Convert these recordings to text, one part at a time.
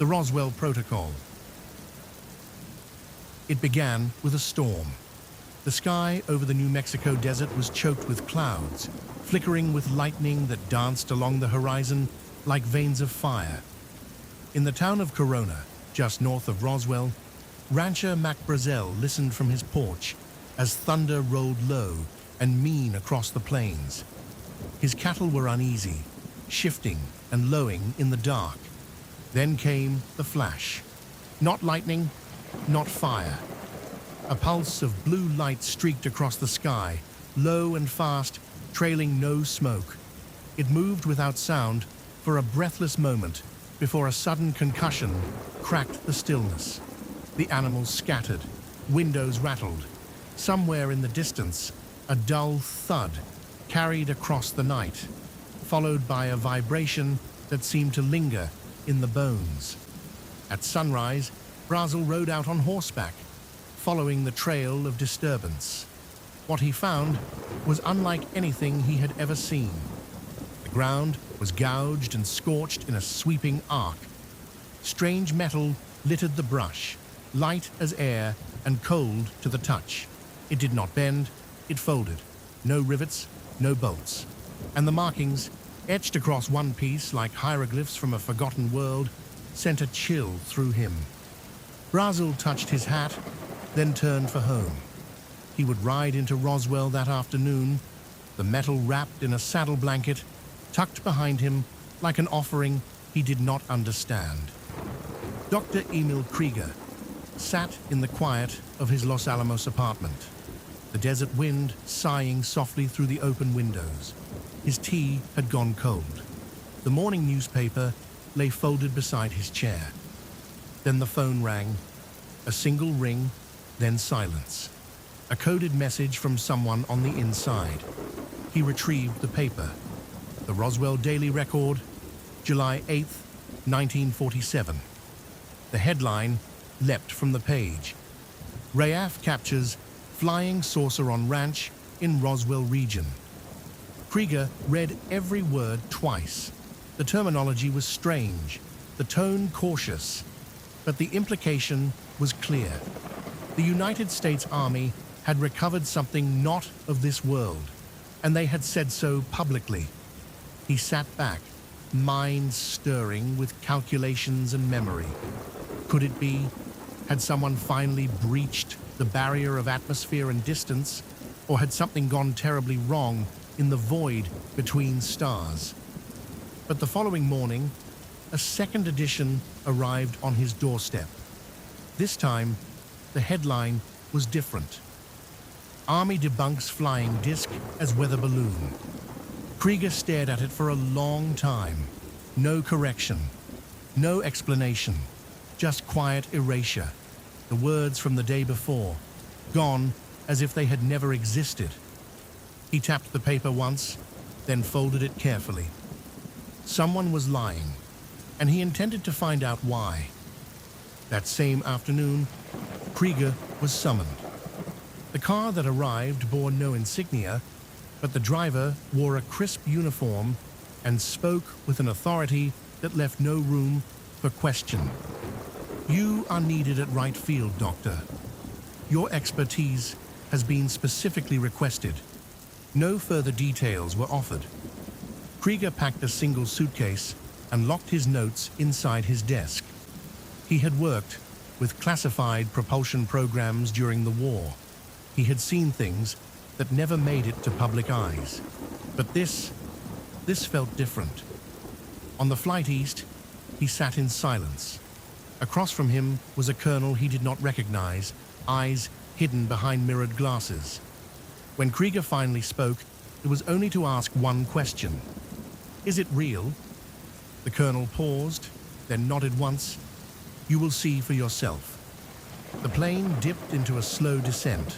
The Roswell Protocol. It began with a storm. The sky over the New Mexico desert was choked with clouds, flickering with lightning that danced along the horizon like veins of fire. In the town of Corona, just north of Roswell, rancher Mac Brazel listened from his porch as thunder rolled low and mean across the plains. His cattle were uneasy, shifting and lowing in the dark. Then came the flash. Not lightning, not fire. A pulse of blue light streaked across the sky, low and fast, trailing no smoke. It moved without sound for a breathless moment before a sudden concussion cracked the stillness. The animals scattered, windows rattled. Somewhere in the distance, a dull thud carried across the night, followed by a vibration that seemed to linger in the bones. At sunrise, Brazel rode out on horseback, following the trail of disturbance. What he found was unlike anything he had ever seen. The ground was gouged and scorched in a sweeping arc. Strange metal littered the brush, light as air and cold to the touch. It did not bend, it folded. No rivets, no bolts. And the markings, etched across one piece like hieroglyphs from a forgotten world, sent a chill through him. Brazel touched his hat, then turned for home. He would ride into Roswell that afternoon, the metal wrapped in a saddle blanket, tucked behind him like an offering he did not understand. Dr. Emil Krieger sat in the quiet of his Los Alamos apartment, the desert wind sighing softly through the open windows. His tea had gone cold. The morning newspaper lay folded beside his chair. Then the phone rang, a single ring, then silence. A coded message from someone on the inside. He retrieved the paper. The Roswell Daily Record, July 8th, 1947. The headline leapt from the page. RAAF captures flying saucer on ranch in Roswell region. Krieger read every word twice. The terminology was strange, the tone cautious, but the implication was clear. The United States Army had recovered something not of this world, and they had said so publicly. He sat back, mind stirring with calculations and memory. Could it be? Had someone finally breached the barrier of atmosphere and distance, or had something gone terribly wrong in the void between stars? But the following morning, a second edition arrived on his doorstep. This time, the headline was different. Army debunks flying disc as weather balloon. Krieger stared at it for a long time. No correction, no explanation, just quiet erasure. The words from the day before, gone as if they had never existed. He tapped the paper once, then folded it carefully. Someone was lying, and he intended to find out why. That same afternoon, Krieger was summoned. The car that arrived bore no insignia, but the driver wore a crisp uniform and spoke with an authority that left no room for question. "You are needed at right field, Doctor. Your expertise has been specifically requested." No further details were offered. Krieger packed a single suitcase and locked his notes inside his desk. He had worked with classified propulsion programs during the war. He had seen things that never made it to public eyes. But this felt different. On the flight east, he sat in silence. Across from him was a colonel he did not recognize, eyes hidden behind mirrored glasses. When Krieger finally spoke, it was only to ask one question. "Is it real?" The colonel paused, then nodded once. "You will see for yourself." The plane dipped into a slow descent.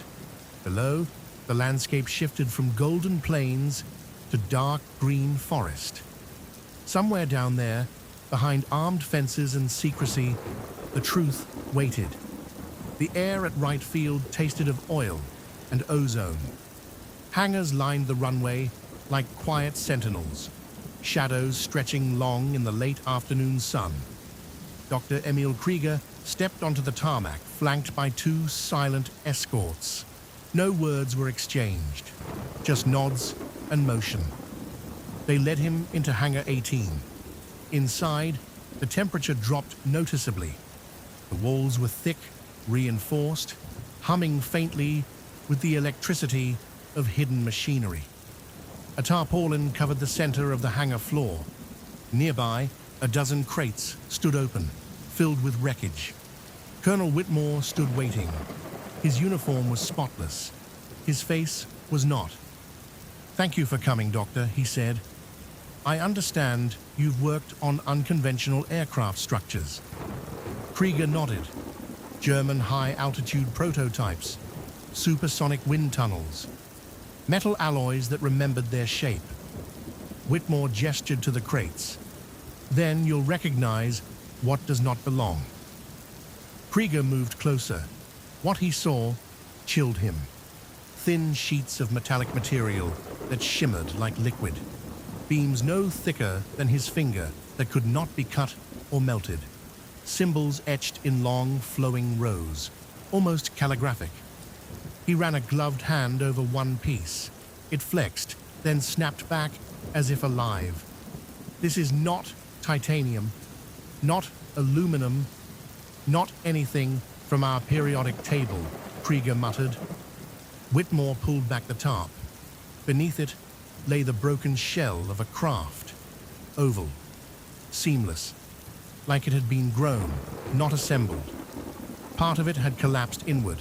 Below, the landscape shifted from golden plains to dark green forest. Somewhere down there, behind armed fences and secrecy, the truth waited. The air at right field tasted of oil and ozone. Hangars lined the runway like quiet sentinels, shadows stretching long in the late afternoon sun. Dr. Emil Krieger stepped onto the tarmac, flanked by two silent escorts. No words were exchanged, just nods and motion. They led him into Hangar 18. Inside, the temperature dropped noticeably. The walls were thick, reinforced, humming faintly with the electricity of hidden machinery. A tarpaulin covered the center of the hangar floor. Nearby, a dozen crates stood open, filled with wreckage. Colonel Whitmore stood waiting. His uniform was spotless. His face was not. "Thank you for coming, Doctor," he said. "I understand you've worked on unconventional aircraft structures." Krieger nodded. German high-altitude prototypes, supersonic wind tunnels, metal alloys that remembered their shape. Whitmore gestured to the crates. "Then you'll recognize what does not belong." Krieger moved closer. What he saw chilled him. Thin sheets of metallic material that shimmered like liquid. Beams no thicker than his finger that could not be cut or melted. Symbols etched in long, flowing rows, almost calligraphic. He ran a gloved hand over one piece. It flexed, then snapped back as if alive. "This is not titanium, not aluminum, not anything from our periodic table," Krieger muttered. Whitmore pulled back the tarp. Beneath it lay the broken shell of a craft, oval, seamless, like it had been grown, not assembled. Part of it had collapsed inward,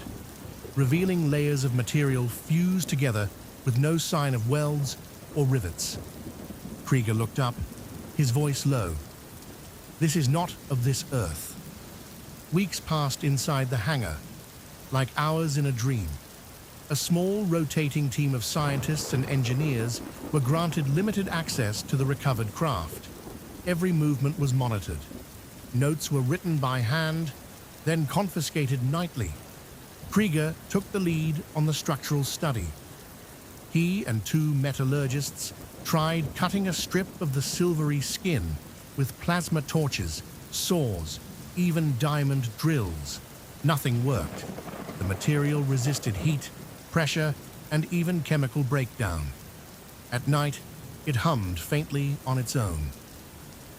revealing layers of material fused together with no sign of welds or rivets. Krieger looked up, his voice low. "This is not of this earth." Weeks passed inside the hangar, like hours in a dream. A small, rotating team of scientists and engineers were granted limited access to the recovered craft. Every movement was monitored. Notes were written by hand, then confiscated nightly. Krieger took the lead on the structural study. He and two metallurgists tried cutting a strip of the silvery skin with plasma torches, saws, even diamond drills. Nothing worked. The material resisted heat, pressure, and even chemical breakdown. At night, it hummed faintly on its own.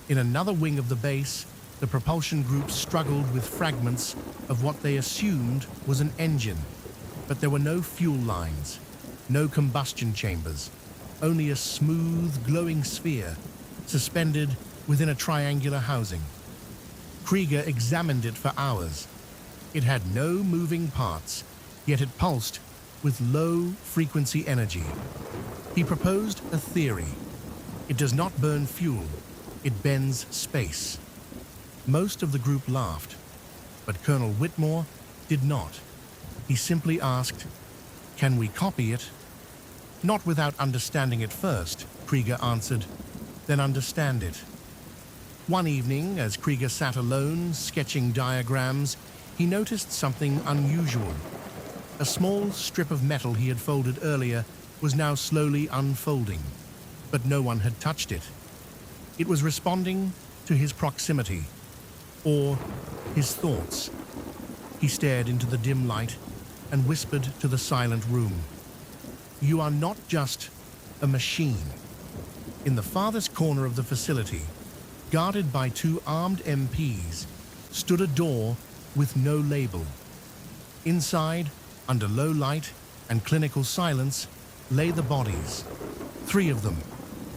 In another wing of the base, the propulsion group struggled with fragments of what they assumed was an engine, but there were no fuel lines, no combustion chambers, only a smooth, glowing sphere suspended within a triangular housing. Krieger examined it for hours. It had no moving parts, yet it pulsed with low-frequency energy. He proposed a theory. It does not burn fuel, it bends space. Most of the group laughed, but Colonel Whitmore did not. He simply asked, "Can we copy it?" "Not without understanding it first," Krieger answered. "Then understand it." One evening, as Krieger sat alone, sketching diagrams, he noticed something unusual. A small strip of metal he had folded earlier was now slowly unfolding, but no one had touched it. It was responding to his proximity, or his thoughts. He stared into the dim light and whispered to the silent room, "You are not just a machine." In the farthest corner of the facility, guarded by two armed MPs, stood a door with no label. Inside, under low light and clinical silence, lay the bodies. 3 of them,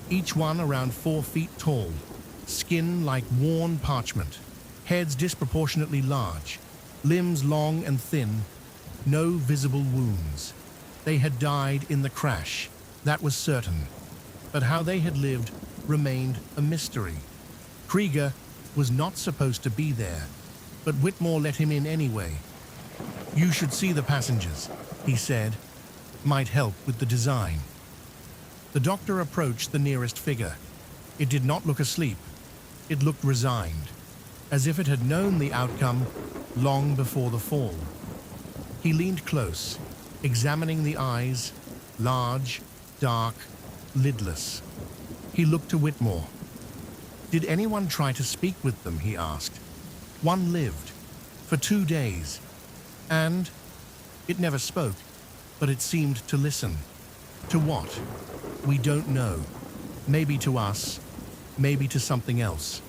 each one around 4 feet tall, skin like worn parchment, heads disproportionately large, limbs long and thin, no visible wounds. They had died in the crash, that was certain, but how they had lived remained a mystery. Krieger was not supposed to be there, but Whitmore let him in anyway. "You should see the passengers," he said. "Might help with the design." The doctor approached the nearest figure. It did not look asleep. It looked resigned, as if it had known the outcome long before the fall. He leaned close, examining the eyes, large, dark, lidless. He looked to Whitmore. "Did anyone try to speak with them?" he asked. One lived for 2 days, and it never spoke, but it seemed to listen. To what? We don't know. Maybe to us, maybe to something else.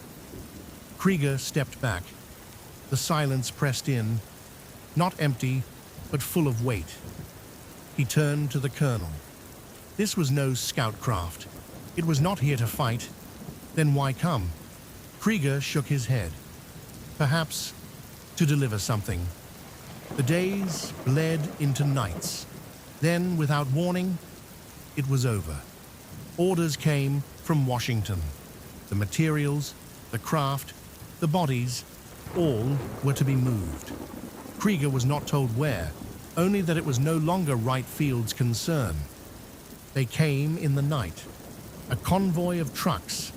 Krieger stepped back. The silence pressed in, not empty, but full of weight. He turned to the colonel. This was no scout craft. It was not here to fight. Then why come? Krieger shook his head. Perhaps to deliver something. The days bled into nights. Then, without warning, it was over. Orders came from Washington. The materials, the craft, the bodies, all were to be moved. Krieger was not told where, only that it was no longer Wright Field's concern. They came in the night. A convoy of trucks,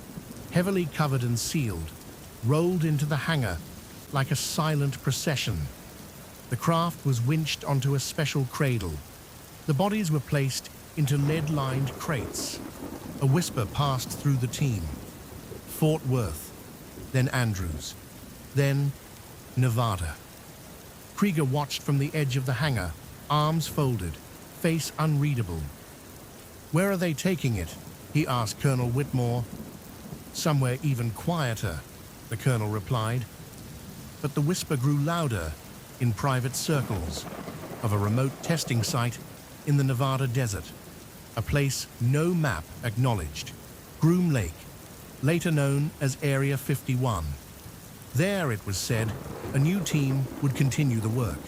heavily covered and sealed, rolled into the hangar like a silent procession. The craft was winched onto a special cradle. The bodies were placed into lead-lined crates. A whisper passed through the team. Fort Worth, then Andrews, then Nevada. Krieger watched from the edge of the hangar, arms folded, face unreadable. "Where are they taking it?" he asked Colonel Whitmore. "Somewhere even quieter," the colonel replied. But the whisper grew louder in private circles of a remote testing site in the Nevada desert, a place no map acknowledged, Groom Lake, later known as Area 51. There, it was said, a new team would continue the work.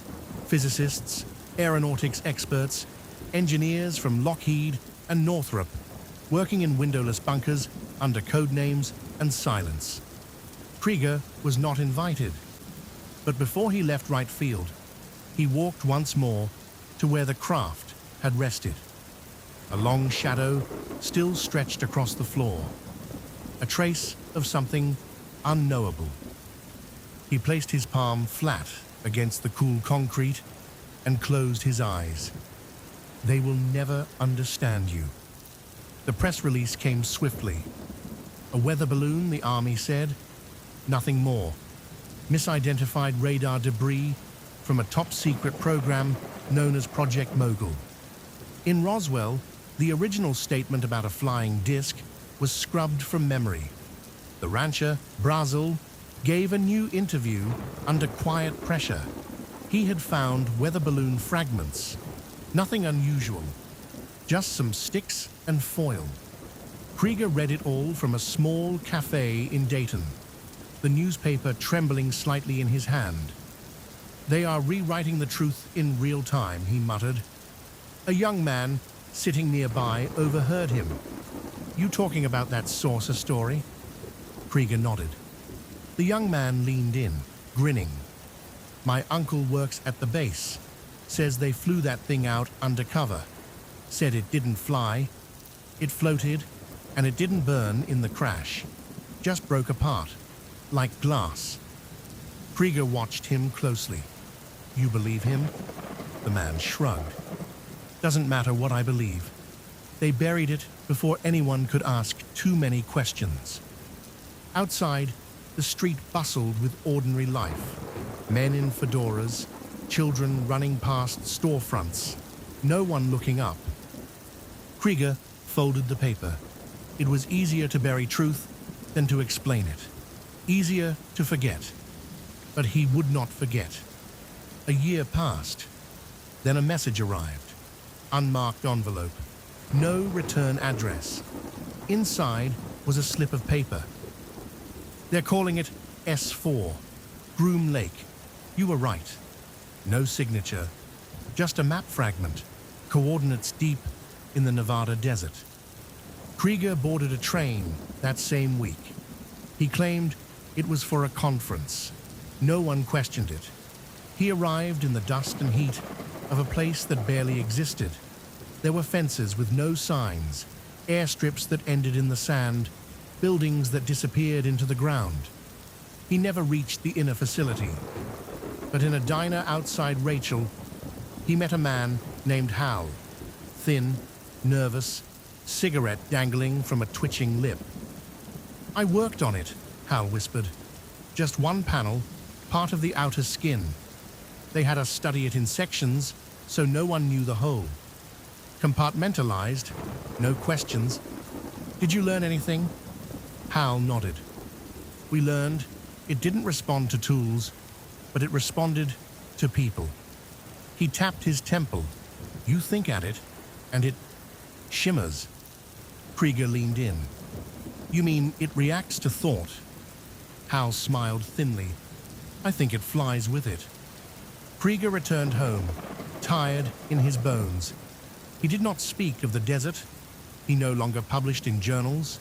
Physicists, aeronautics experts, engineers from Lockheed and Northrop, working in windowless bunkers under code names and silence. Krieger was not invited. But before he left Wright Field, he walked once more to where the craft had rested. A long shadow still stretched across the floor, a trace of something unknowable. He placed his palm flat against the cool concrete and closed his eyes. "They will never understand you." The press release came swiftly. A weather balloon, the Army said. Nothing more. Misidentified radar debris from a top-secret program known as Project Mogul. In Roswell, the original statement about a flying disc was scrubbed from memory. The rancher, Brazil, gave a new interview under quiet pressure. He had found weather balloon fragments. Nothing unusual, just some sticks and foil. Krieger read it all from a small cafe in Dayton, the newspaper trembling slightly in his hand. "They are rewriting the truth in real time," he muttered. A young man sitting nearby overheard him. "You talking about that saucer story?" Krieger nodded. The young man leaned in, grinning. "My uncle works at the base. Says they flew that thing out undercover. Said it didn't fly. It floated, and it didn't burn in the crash. Just broke apart, like glass." Krieger watched him closely. "You believe him?" The man shrugged. "Doesn't matter what I believe. They buried it before anyone could ask too many questions." Outside, the street bustled with ordinary life. Men in fedoras, children running past storefronts, no one looking up. Krieger folded the paper. It was easier to bury truth than to explain it. Easier to forget. But he would not forget. A year passed. Then a message arrived. Unmarked envelope. No return address. Inside was a slip of paper. "They're calling it S4, Groom Lake. You were right. No signature. Just a map fragment. Coordinates deep in the Nevada desert." Krieger boarded a train that same week. He claimed it was for a conference. No one questioned it. He arrived in the dust and heat of a place that barely existed. There were fences with no signs, airstrips that ended in the sand, buildings that disappeared into the ground. He never reached the inner facility. But in a diner outside Rachel, he met a man named Hal. Thin, nervous, cigarette dangling from a twitching lip. "I worked on it," Hal whispered. "Just one panel, part of the outer skin. They had us study it in sections, so no one knew the whole. Compartmentalized, no questions. Did you learn anything? Hal nodded. We learned it didn't respond to tools, but it responded to people. He tapped his temple. You think at it, and it shimmers. Krieger leaned in. You mean it reacts to thought? Hal smiled thinly. I think it flies with it. Krieger returned home, tired in his bones. He did not speak of the desert. He no longer published in journals.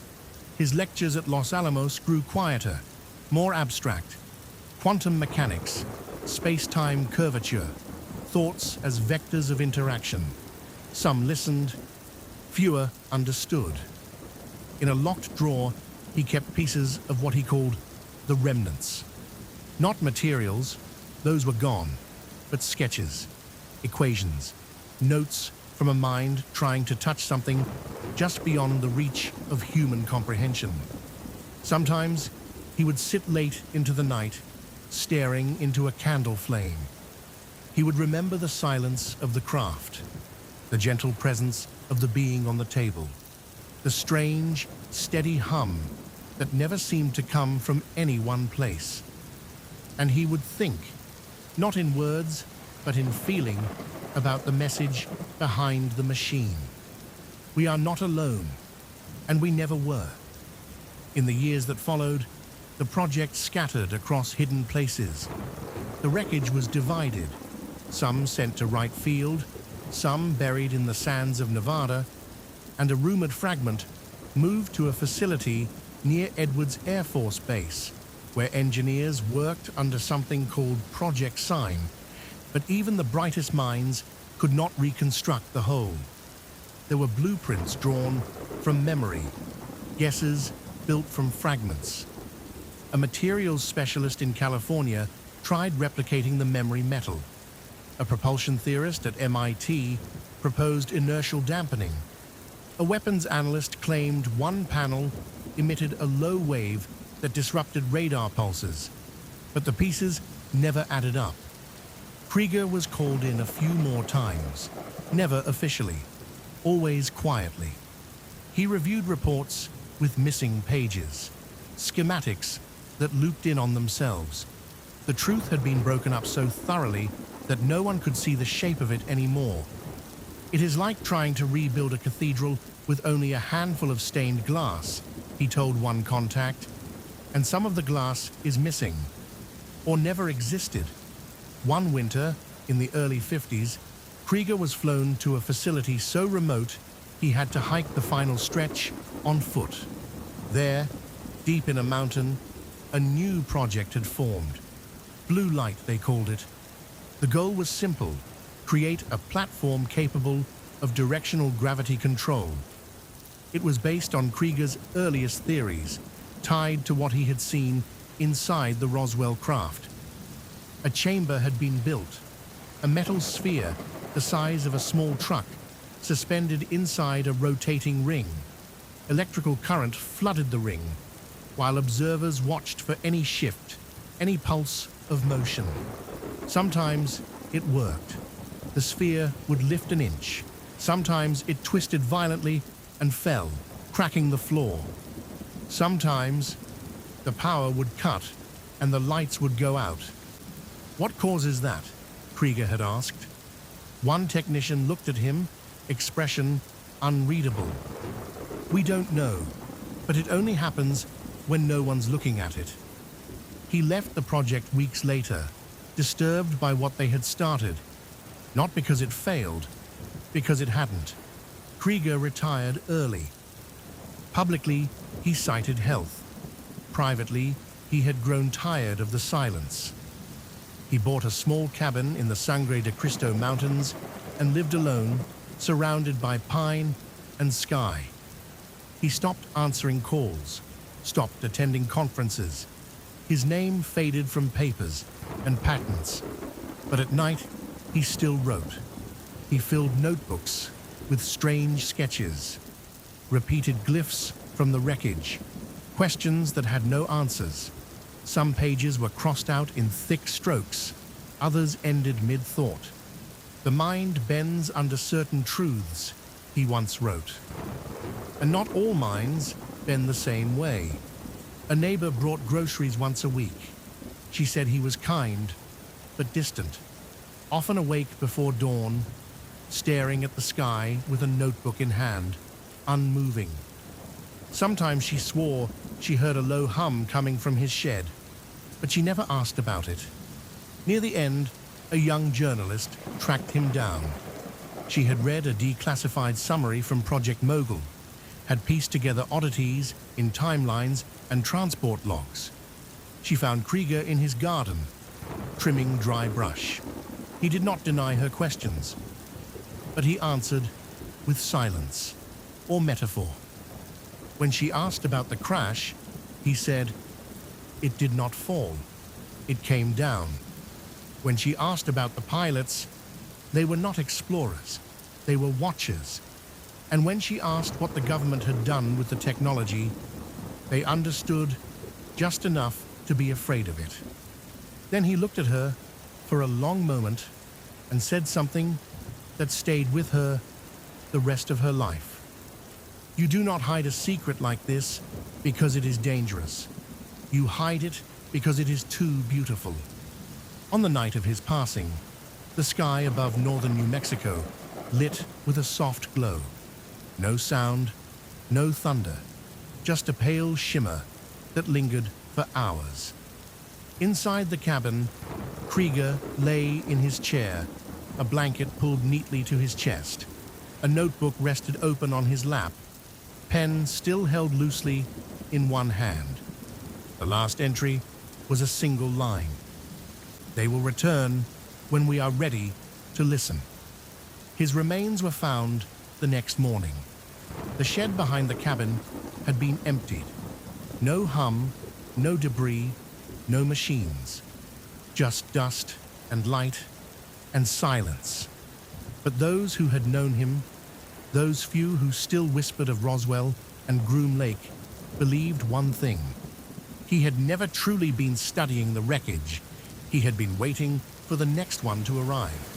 His lectures at Los Alamos grew quieter, more abstract. Quantum mechanics, space-time curvature, thoughts as vectors of interaction. Some listened, fewer understood. In a locked drawer, he kept pieces of what he called the remnants. Not materials, those were gone, but sketches, equations, notes from a mind trying to touch something just beyond the reach of human comprehension. Sometimes he would sit late into the night, staring into a candle flame. He would remember the silence of the craft, the gentle presence of the being on the table, the strange, steady hum that never seemed to come from any one place. And he would think, not in words, but in feeling, about the message behind the machine. We are not alone, and we never were. In the years that followed, the project scattered across hidden places. The wreckage was divided, some sent to Wright Field, some buried in the sands of Nevada, and a rumored fragment moved to a facility near Edwards Air Force Base, where engineers worked under something called Project Sign, but even the brightest minds could not reconstruct the whole. There were blueprints drawn from memory, guesses built from fragments. A materials specialist in California tried replicating the memory metal. A propulsion theorist at MIT proposed inertial dampening. A weapons analyst claimed one panel emitted a low wave that disrupted radar pulses, but the pieces never added up. Krieger was called in a few more times, never officially, always quietly. He reviewed reports with missing pages, schematics that looped in on themselves. The truth had been broken up so thoroughly that no one could see the shape of it anymore. It is like trying to rebuild a cathedral with only a handful of stained glass, he told one contact, and some of the glass is missing, or never existed. One winter, in the early 50s, Krieger was flown to a facility so remote he had to hike the final stretch on foot. There, deep in a mountain, a new project had formed. Blue Light, they called it. The goal was simple: create a platform capable of directional gravity control. It was based on Krieger's earliest theories, tied to what he had seen inside the Roswell craft. A chamber had been built, a metal sphere the size of a small truck, suspended inside a rotating ring. Electrical current flooded the ring, while observers watched for any shift, any pulse of motion. Sometimes it worked. The sphere would lift an inch. Sometimes it twisted violently and fell, cracking the floor. Sometimes the power would cut and the lights would go out. What causes that? Krieger had asked. One technician looked at him, expression unreadable. We don't know, but it only happens when no one's looking at it. He left the project weeks later, disturbed by what they had started. Not because it failed, because it hadn't. Krieger retired early. Publicly, he cited health. Privately, he had grown tired of the silence. He bought a small cabin in the Sangre de Cristo Mountains and lived alone, surrounded by pine and sky. He stopped answering calls, stopped attending conferences. His name faded from papers and patents, but at night he still wrote. He filled notebooks with strange sketches, repeated glyphs from the wreckage, questions that had no answers. Some pages were crossed out in thick strokes, others ended mid-thought. "The mind bends under certain truths," he once wrote. And not all minds bend the same way. A neighbor brought groceries once a week. She said he was kind, but distant, often awake before dawn, staring at the sky with a notebook in hand, unmoving. Sometimes she swore she heard a low hum coming from his shed, but she never asked about it. Near the end, a young journalist tracked him down. She had read a declassified summary from Project Mogul, had pieced together oddities in timelines and transport logs. She found Krieger in his garden, trimming dry brush. He did not deny her questions, but he answered with silence or metaphor. When she asked about the crash, he said, "It did not fall. It came down." When she asked about the pilots, they were not explorers, they were watchers. And when she asked what the government had done with the technology, they understood just enough to be afraid of it. Then he looked at her for a long moment and said something that stayed with her the rest of her life. "You do not hide a secret like this because it is dangerous. You hide it because it is too beautiful." On the night of his passing, the sky above northern New Mexico lit with a soft glow. No sound, no thunder, just a pale shimmer that lingered for hours. Inside the cabin, Krieger lay in his chair, a blanket pulled neatly to his chest. A notebook rested open on his lap, pen still held loosely in one hand. The last entry was a single line. "They will return when we are ready to listen." His remains were found the next morning. The shed behind the cabin had been emptied. No hum, no debris, no machines. Just dust and light and silence. But those who had known him, those few who still whispered of Roswell and Groom Lake, believed one thing. He had never truly been studying the wreckage. He had been waiting for the next one to arrive.